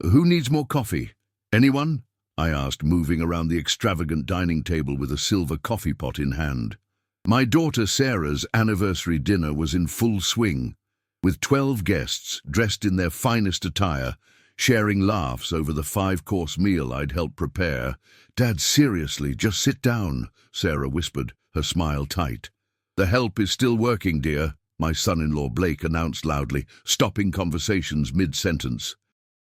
Who needs more coffee? Anyone? I asked, moving around the extravagant dining table with a silver coffee pot in hand. My daughter Sarah's anniversary dinner was in full swing, with 12 guests dressed in their finest attire, sharing laughs over the 5-course meal I'd helped prepare. "Dad, seriously, just sit down," Sarah whispered, her smile tight. "The help is still working, dear," my son-in-law Blake announced loudly, stopping conversations mid-sentence.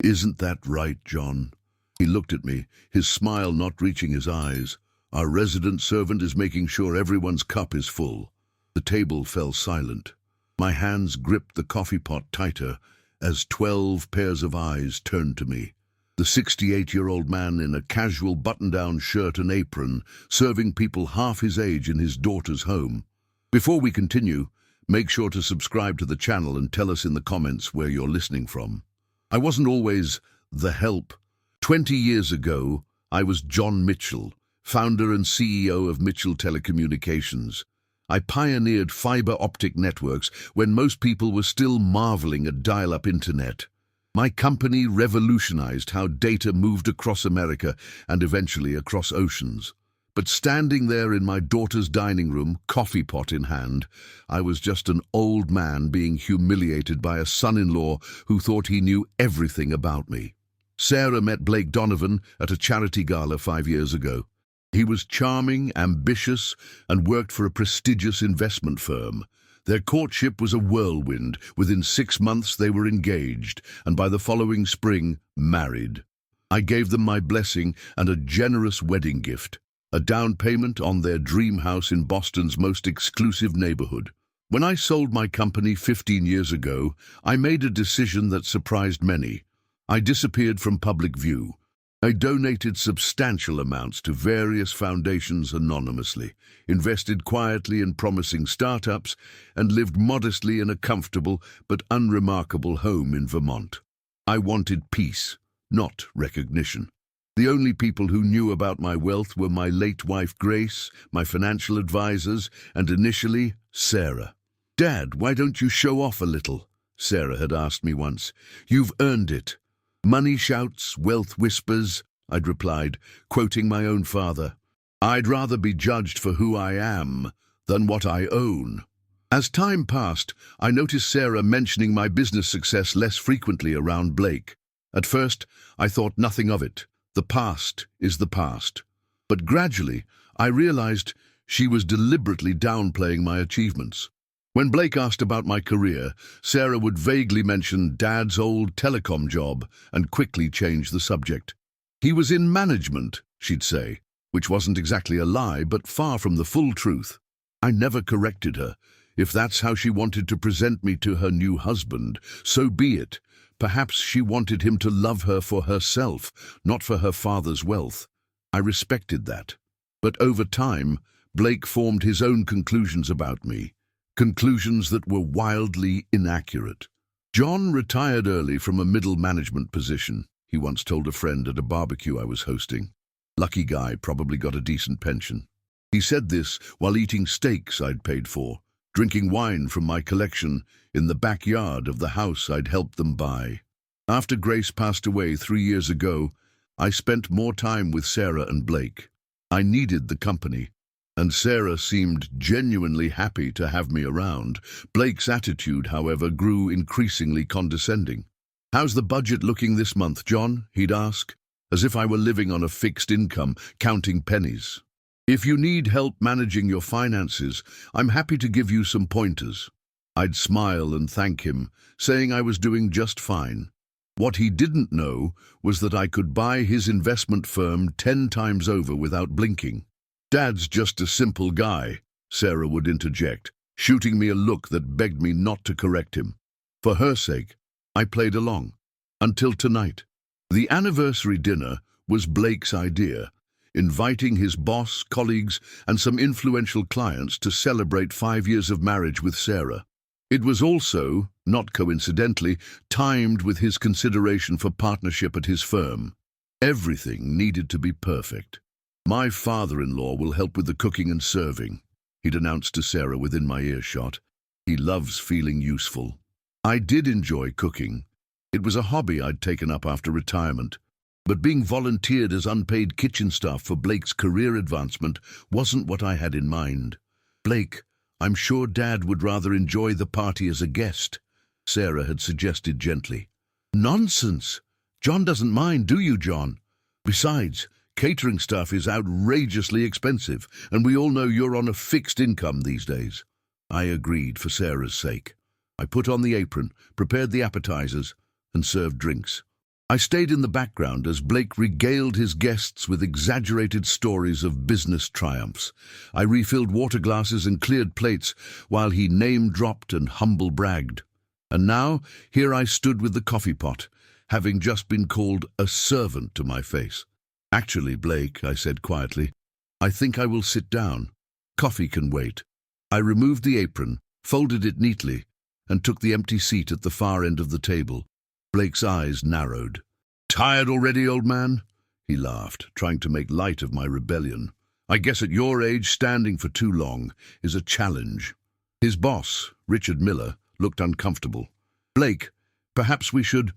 "Isn't that right, John?" He looked at me, his smile not reaching his eyes. "Our resident servant is making sure everyone's cup is full." The table fell silent. My hands gripped the coffee pot tighter as 12 pairs of eyes turned to me. The 68-year-old man in a casual button-down shirt and apron, serving people half his age in his daughter's home. Before we continue, make sure to subscribe to the channel and tell us in the comments where you're listening from. I wasn't always the help. 20 years ago, I was John Mitchell, founder and CEO of Mitchell Telecommunications. I pioneered fiber optic networks when most people were still marveling at dial-up internet. My company revolutionized how data moved across America and eventually across oceans. But standing there in my daughter's dining room, coffee pot in hand, I was just an old man being humiliated by a son-in-law who thought he knew everything about me. Sarah met Blake Donovan at a charity gala 5 years ago. He was charming, ambitious, and worked for a prestigious investment firm. Their courtship was a whirlwind. Within 6 months they were engaged, and by the following spring, married. I gave them my blessing and a generous wedding gift, a down payment on their dream house in Boston's most exclusive neighborhood. When I sold my company 15 years ago, I made a decision that surprised many. I disappeared from public view. I donated substantial amounts to various foundations anonymously, invested quietly in promising startups, and lived modestly in a comfortable but unremarkable home in Vermont. I wanted peace, not recognition. The only people who knew about my wealth were my late wife Grace, my financial advisors, and initially, Sarah. "Dad, why don't you show off a little?" Sarah had asked me once. "You've earned it." "Money shouts, wealth whispers," I'd replied, quoting my own father. "I'd rather be judged for who I am than what I own." As time passed, I noticed Sarah mentioning my business success less frequently around Blake. At first, I thought nothing of it. The past is the past. But gradually, I realized she was deliberately downplaying my achievements. When Blake asked about my career, Sarah would vaguely mention Dad's old telecom job and quickly change the subject. "He was in management," she'd say, which wasn't exactly a lie, but far from the full truth. I never corrected her. If that's how she wanted to present me to her new husband, so be it. Perhaps she wanted him to love her for herself, not for her father's wealth. I respected that. But over time, Blake formed his own conclusions about me. Conclusions that were wildly inaccurate. "John retired early from a middle management position," he once told a friend at a barbecue I was hosting. "Lucky guy, probably got a decent pension." He said this while eating steaks I'd paid for, drinking wine from my collection in the backyard of the house I'd helped them buy. After Grace passed away 3 years ago, I spent more time with Sarah and Blake. I needed the company, and Sarah seemed genuinely happy to have me around. Blake's attitude, however, grew increasingly condescending. "How's the budget looking this month, John?" he'd ask, as if I were living on a fixed income, counting pennies. "If you need help managing your finances, I'm happy to give you some pointers." I'd smile and thank him, saying I was doing just fine. What he didn't know was that I could buy his investment firm 10 times over without blinking. "Dad's just a simple guy," Sarah would interject, shooting me a look that begged me not to correct him. For her sake, I played along. Until tonight. The anniversary dinner was Blake's idea, inviting his boss, colleagues, and some influential clients to celebrate 5 years of marriage with Sarah. It was also, not coincidentally, timed with his consideration for partnership at his firm. Everything needed to be perfect. "My father-in-law will help with the cooking and serving," he'd announced to Sarah within my earshot. "He loves feeling useful." I did enjoy cooking, It was a hobby I'd taken up after retirement, but being volunteered as unpaid kitchen staff for Blake's career advancement wasn't what I had in mind. "Blake, I'm sure Dad would rather enjoy the party as a guest," Sarah had suggested gently. "Nonsense! John doesn't mind, do you, John? Besides, catering stuff is outrageously expensive, and we all know you're on a fixed income these days." I agreed for Sarah's sake. I put on the apron, prepared the appetizers, and served drinks. I stayed in the background as Blake regaled his guests with exaggerated stories of business triumphs. I refilled water glasses and cleared plates while he name-dropped and humble-bragged. And now, here I stood with the coffee pot, having just been called a servant to my face. "Actually, Blake," I said quietly, "I think I will sit down. Coffee can wait." I removed the apron, folded it neatly, and took the empty seat at the far end of the table. Blake's eyes narrowed. "Tired already, old man?" He laughed, trying to make light of my rebellion. "I guess at your age, standing for too long is a challenge." His boss, Richard Miller, looked uncomfortable. "Blake, perhaps we should—"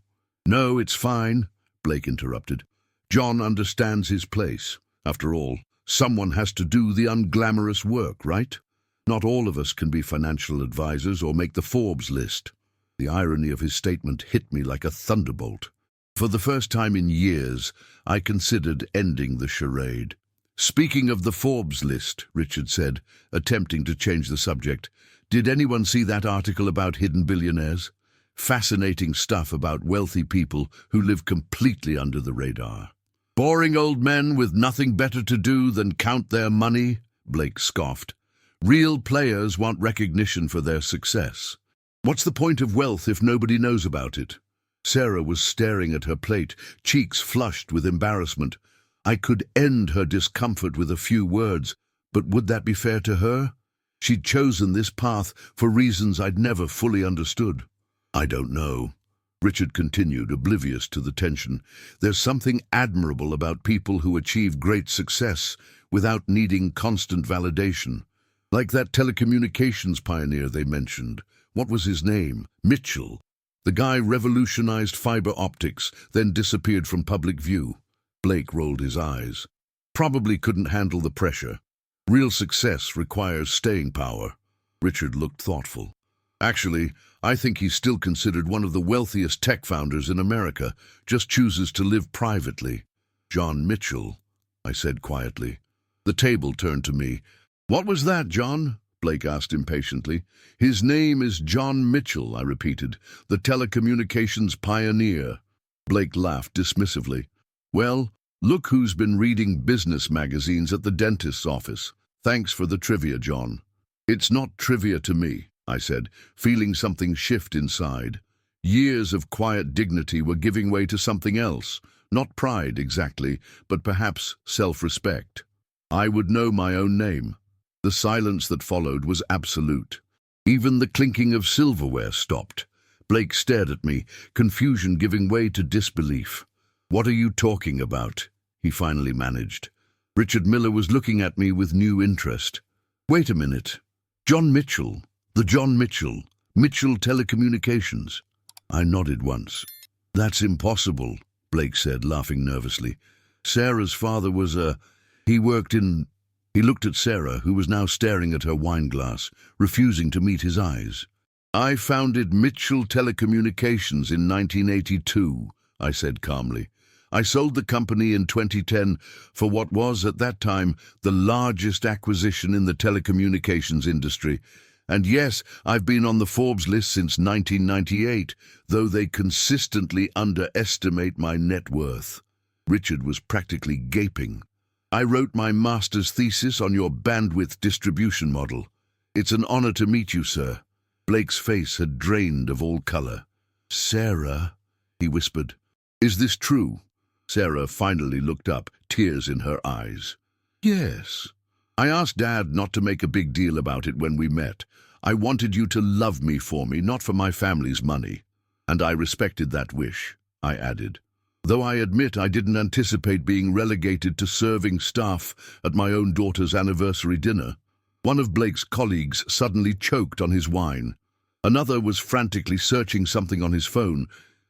"No, it's fine," Blake interrupted. "John understands his place. After all, someone has to do the unglamorous work, right? Not all of us can be financial advisors or make the Forbes list." The irony of his statement hit me like a thunderbolt. For the first time in years, I considered ending the charade. "Speaking of the Forbes list," Richard said, attempting to change the subject, "did anyone see that article about hidden billionaires? Fascinating stuff about wealthy people who live completely under the radar." "Boring old men with nothing better to do than count their money," Blake scoffed. "Real players want recognition for their success. What's the point of wealth if nobody knows about it?" Sarah was staring at her plate, cheeks flushed with embarrassment. I could end her discomfort with a few words, but would that be fair to her? She'd chosen this path for reasons I'd never fully understood. "I don't know," Richard continued, oblivious to the tension. "There's something admirable about people who achieve great success without needing constant validation. Like that telecommunications pioneer they mentioned. What was his name? Mitchell. The guy revolutionized fiber optics, then disappeared from public view." Blake rolled his eyes. "Probably couldn't handle the pressure. Real success requires staying power." Richard looked thoughtful. "Actually, I think he's still considered one of the wealthiest tech founders in America, just chooses to live privately." "John Mitchell," I said quietly. The table turned to me. "What was that, John?" Blake asked impatiently. "His name is John Mitchell," I repeated, "the telecommunications pioneer." Blake laughed dismissively. "Well, look who's been reading business magazines at the dentist's office. Thanks for the trivia, John." "It's not trivia to me," I said, feeling something shift inside. Years of quiet dignity were giving way to something else, not pride exactly, but perhaps self-respect. I would know my own name. The silence that followed was absolute. Even the clinking of silverware stopped. Blake stared at me, confusion giving way to disbelief. "What are you talking about?" he finally managed. Richard Miller was looking at me with new interest. "Wait a minute. John Mitchell. The John Mitchell. Mitchell Telecommunications." I nodded once. "That's impossible," Blake said, laughing nervously. "Sarah's father was he worked in—" He looked at Sarah, who was now staring at her wineglass, refusing to meet his eyes. "I founded Mitchell Telecommunications in 1982, I said calmly. "I sold the company in 2010 for what was, at that time, the largest acquisition in the telecommunications industry. And yes, I've been on the Forbes list since 1998, though they consistently underestimate my net worth." Richard was practically gaping. "I wrote my master's thesis on your bandwidth distribution model. It's an honor to meet you, sir." Blake's face had drained of all color. "Sarah," he whispered. "Is this true?" Sarah finally looked up, tears in her eyes. "Yes. I asked Dad not to make a big deal about it when we met. I wanted you to love me for me, not for my family's money. And I respected that wish," I added. "Though I admit I didn't anticipate being relegated to serving staff at my own daughter's anniversary dinner." One of Blake's colleagues suddenly choked on his wine. Another was frantically searching something on his phone.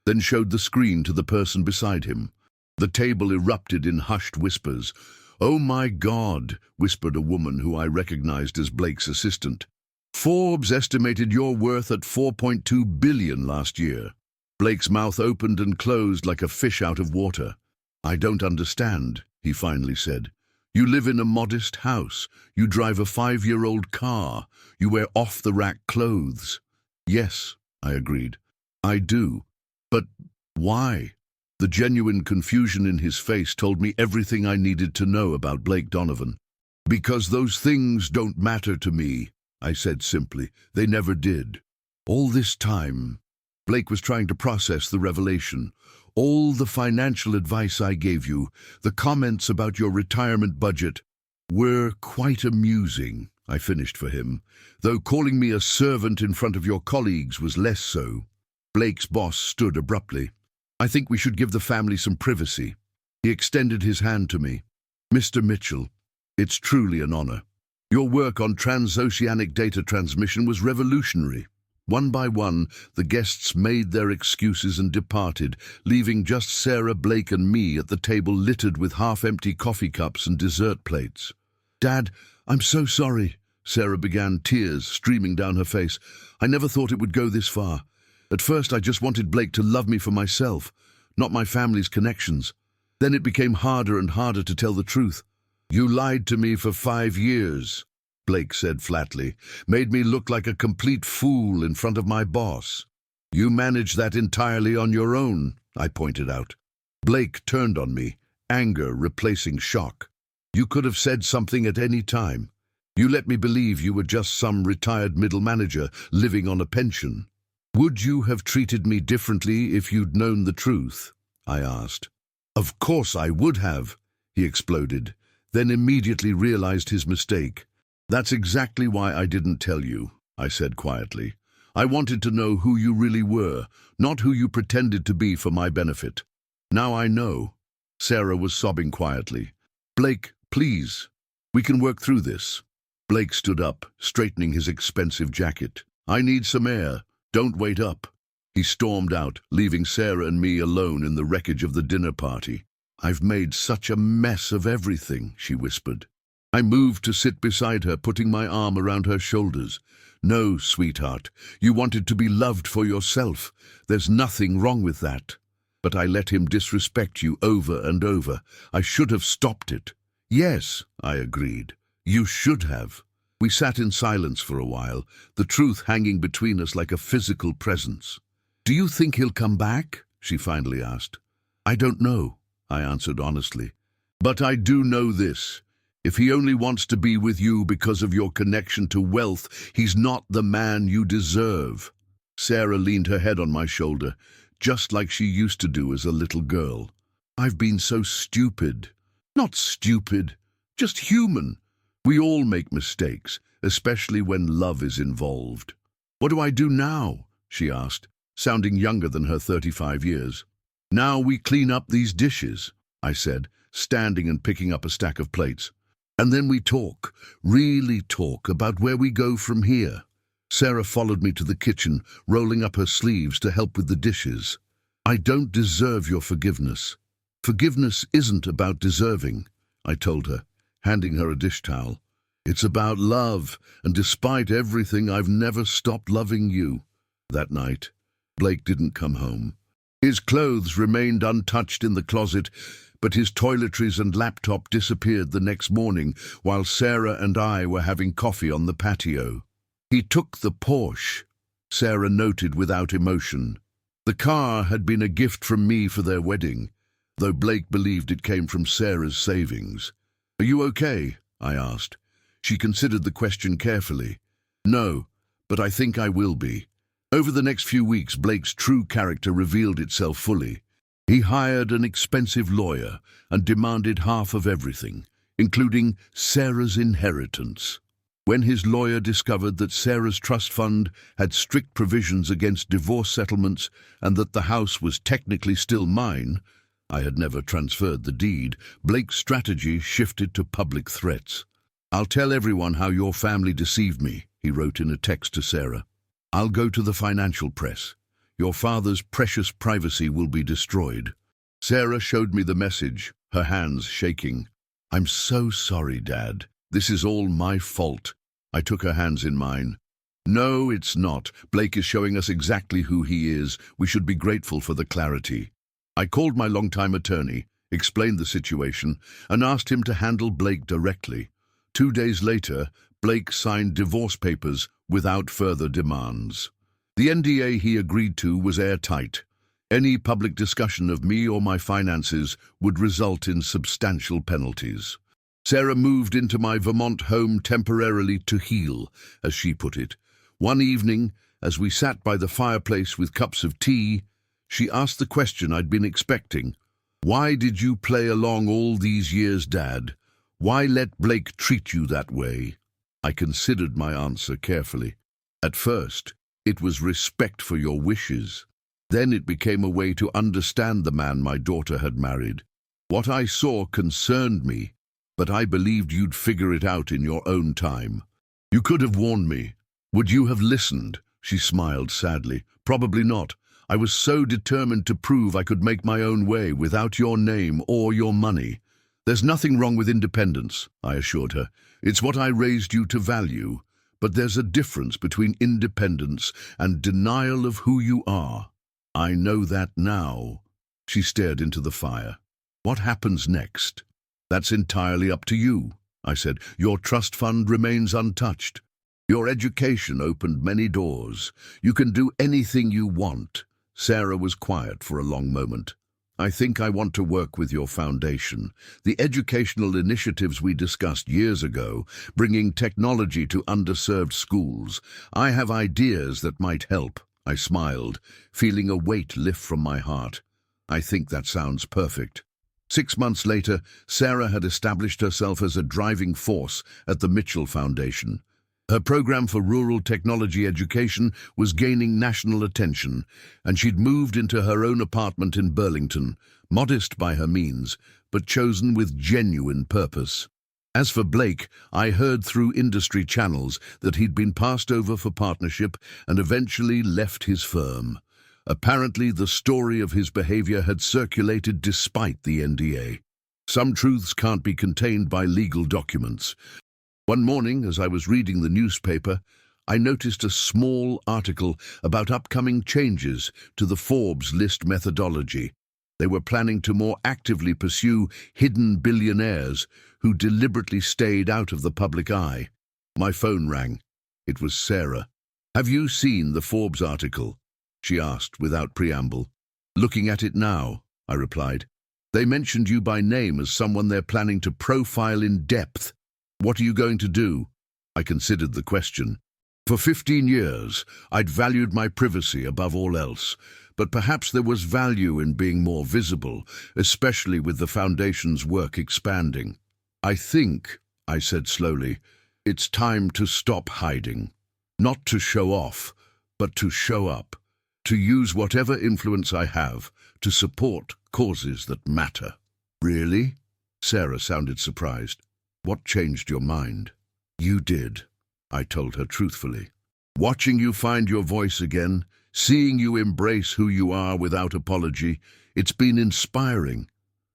then showed the screen to the person beside him. The table erupted in hushed whispers. "Oh my God," whispered a woman who I recognized as Blake's assistant. "Forbes estimated your worth at 4.2 billion last year." Blake's mouth opened and closed like a fish out of water. "I don't understand," he finally said. "You live in a modest house. You drive a 5-year-old car. You wear off-the-rack clothes." "Yes," I agreed. "I do. But why?" The genuine confusion in his face told me everything I needed to know about Blake Donovan. "Because those things don't matter to me," I said simply. "They never did. All this time." Blake was trying to process the revelation. "All the financial advice I gave you, the comments about your retirement budget, were quite amusing," I finished for him, "though calling me a servant in front of your colleagues was less so." Blake's boss stood abruptly. "I think we should give the family some privacy." He extended his hand to me. "Mr. Mitchell, it's truly an honor. Your work on transoceanic data transmission was revolutionary." One by one, the guests made their excuses and departed, leaving just Sarah, Blake, and me at the table littered with half-empty coffee cups and dessert plates. "Dad, I'm so sorry," Sarah began, tears streaming down her face. "I never thought it would go this far. At first, I just wanted Blake to love me for myself, not my family's connections. Then it became harder and harder to tell the truth." "You lied to me for 5 years," Blake said flatly, "made me look like a complete fool in front of my boss." "You managed that entirely on your own," I pointed out. Blake turned on me, anger replacing shock. "You could have said something at any time. You let me believe you were just some retired middle manager living on a pension." "Would you have treated me differently if you'd known the truth?" I asked. "Of course I would have," he exploded, then immediately realized his mistake. "That's exactly why I didn't tell you," I said quietly. "I wanted to know who you really were, not who you pretended to be for my benefit. Now I know." Sarah was sobbing quietly. "Blake, please. We can work through this." Blake stood up, straightening his expensive jacket. "I need some air. Don't wait up." He stormed out, leaving Sarah and me alone in the wreckage of the dinner party. "I've made such a mess of everything," she whispered. I moved to sit beside her, putting my arm around her shoulders. "No, sweetheart, you wanted to be loved for yourself. There's nothing wrong with that. But I let him disrespect you over and over. I should have stopped it." "Yes," I agreed. "You should have." We sat in silence for a while, the truth hanging between us like a physical presence. "Do you think he'll come back?" she finally asked. "I don't know," I answered honestly. "But I do know this. If he only wants to be with you because of your connection to wealth, he's not the man you deserve." Sarah leaned her head on my shoulder, just like she used to do as a little girl. "I've been so stupid." "Not stupid, just human. We all make mistakes, especially when love is involved." "What do I do now?" she asked, sounding younger than her 35 years. "Now we clean up these dishes," I said, standing and picking up a stack of plates. "And then we talk, really talk about where we go from here." Sarah followed me to the kitchen, rolling up her sleeves to help with the dishes. "I don't deserve your forgiveness." "Forgiveness isn't about deserving," I told her, handing her a dish towel. "It's about love, and despite everything, I've never stopped loving you." That night, Blake didn't come home. His clothes remained untouched in the closet, but his toiletries and laptop disappeared the next morning while Sarah and I were having coffee on the patio. "He took the Porsche," Sarah noted without emotion. "The car had been a gift from me for their wedding, though Blake believed it came from Sarah's savings." "Are you okay?" I asked. She considered the question carefully. "No, but I think I will be." Over the next few weeks, Blake's true character revealed itself fully. He hired an expensive lawyer and demanded half of everything, including Sarah's inheritance. When his lawyer discovered that Sarah's trust fund had strict provisions against divorce settlements and that the house was technically still mine, I had never transferred the deed, Blake's strategy shifted to public threats. "I'll tell everyone how your family deceived me," he wrote in a text to Sarah. "I'll go to the financial press. Your father's precious privacy will be destroyed. Sarah showed me the message, her hands shaking. I'm so sorry, Dad. This is all my fault. I took her hands in mine. No, it's not. Blake is showing us exactly who he is. We should be grateful for the clarity. I called my longtime attorney, explained the situation, and asked him to handle Blake directly. 2 days later, Blake signed divorce papers without further demands. The NDA he agreed to was airtight. Any public discussion of me or my finances would result in substantial penalties. Sarah moved into my Vermont home temporarily to heal, as she put it. One evening, as we sat by the fireplace with cups of tea, she asked the question I'd been expecting. Why did you play along all these years, Dad? Why let Blake treat you that way? I considered my answer carefully. At first, it was respect for your wishes. Then it became a way to understand the man my daughter had married. What I saw concerned me, but I believed you'd figure it out in your own time. You could have warned me. Would you have listened? She smiled sadly. Probably not. I was so determined to prove I could make my own way without your name or your money. There's nothing wrong with independence, I assured her. It's what I raised you to value. But there's a difference between independence and denial of who you are. I know that now. She stared into the fire. What happens next? That's entirely up to you, I said. Your trust fund remains untouched. Your education opened many doors. You can do anything you want. Sarah was quiet for a long moment. I think I want to work with your foundation. The educational initiatives we discussed years ago, bringing technology to underserved schools. I have ideas that might help. I smiled, feeling a weight lift from my heart. I think that sounds perfect. 6 months later, Sarah had established herself as a driving force at the Mitchell Foundation. Her program for rural technology education was gaining national attention, and she'd moved into her own apartment in Burlington, modest by her means, but chosen with genuine purpose. As for Blake, I heard through industry channels that he'd been passed over for partnership and eventually left his firm. Apparently, the story of his behavior had circulated despite the NDA. Some truths can't be contained by legal documents. One morning, as I was reading the newspaper, I noticed a small article about upcoming changes to the Forbes list methodology. They were planning to more actively pursue hidden billionaires who deliberately stayed out of the public eye. My phone rang. It was Sarah. "Have you seen the Forbes article?" she asked without preamble. "Looking at it now," I replied. "They mentioned you by name as someone they're planning to profile in depth. What are you going to do?" I considered the question. For 15 years, I'd valued my privacy above all else, but perhaps there was value in being more visible, especially with the Foundation's work expanding. "I think," I said slowly, "it's time to stop hiding. Not to show off, but to show up. To use whatever influence I have to support causes that matter." "Really?" Sarah sounded surprised. "What changed your mind?" "You did," I told her truthfully. "Watching you find your voice again, seeing you embrace who you are without apology, it's been inspiring."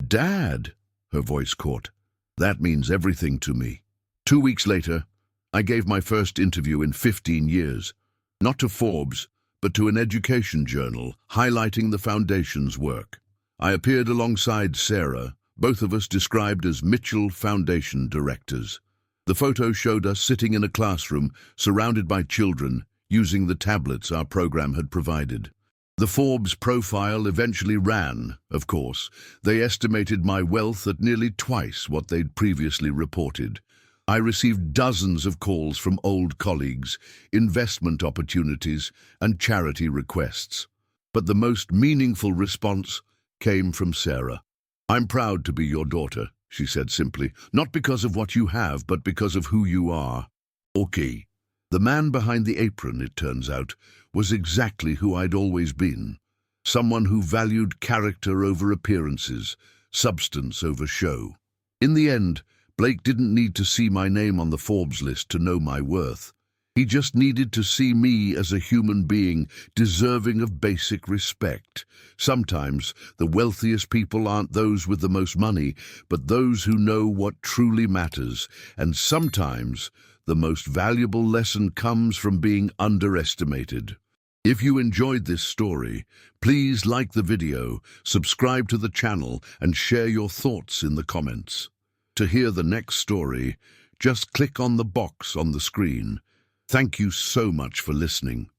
"Dad," her voice caught. "That means everything to me." 2 weeks later, I gave my first interview in 15 years. Not to Forbes, but to an education journal highlighting the Foundation's work. I appeared alongside Sarah, both of us described as Mitchell Foundation directors. The photo showed us sitting in a classroom surrounded by children, using the tablets our program had provided. The Forbes profile eventually ran, of course. They estimated my wealth at nearly twice what they'd previously reported. I received dozens of calls from old colleagues, investment opportunities, and charity requests. But the most meaningful response came from Sarah. "I'm proud to be your daughter," she said simply, "not because of what you have, but because of who you are." Okay. The man behind the apron, it turns out, was exactly who I'd always been. Someone who valued character over appearances, substance over show. In the end, Blake didn't need to see my name on the Forbes list to know my worth. He just needed to see me as a human being deserving of basic respect. Sometimes the wealthiest people aren't those with the most money, but those who know what truly matters. And sometimes the most valuable lesson comes from being underestimated. If you enjoyed this story, please like the video, subscribe to the channel, and share your thoughts in the comments. To hear the next story, just click on the box on the screen. Thank you so much for listening.